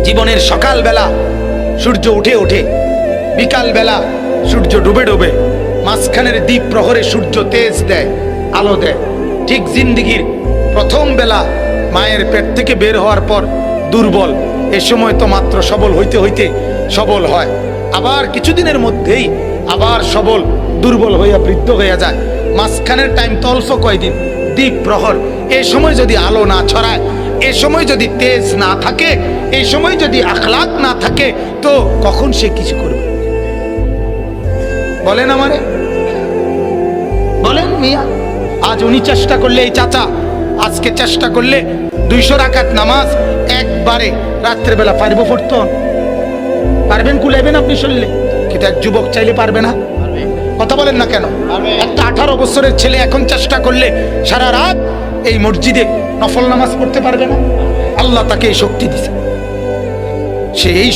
জীবনের সকালবেলা সূর্য উঠে ওঠে, বিকালবেলা সূর্য ডুবে ডুবে, মাঝখানের দ্বীপ প্রহরে সূর্য তেজ দেয়, আলো দেয়। ঠিক জিন্দিগির প্রথম বেলা মায়ের পেট থেকে বের হওয়ার পর দুর্বল, এ সময় তো মাত্র সবল হইতে হইতে সবল হয়, আবার কিছুদিনের মধ্যেই আবার সবল দুর্বল হইয়া বৃদ্ধ হইয়া যায়। মাঝখানের টাইম তো অল্প কয়দিন, দ্বীপ প্রহর। এই সময় যদি আলো না ছড়ায়, এই সময় যদি তেজ না থাকে, এই সময় যদি আখলাক না থাকে, তো কখন সে কিছু করবে? বলেন আমারে, বলেন মিয়া। আজ উনি চেষ্টা করলে, এই চাচা আজকে চেষ্টা করলে 200 রাকাত নামাজ একবারে রাত্রেবেলা পারবো পড়তে? পারবেন? কুলাইবেন আপনি শরীরে? কিন্তু এক যুবক চাইলে পারবে না? কথা বলেন না কেন? একটা 18 বছরের ছেলে এখন চেষ্টা করলে সারা রাত এই মসজিদে নফল নামাজ পড়তে পারবে না? আল্লাহ তাকে এই শক্তি দিছে, সে এই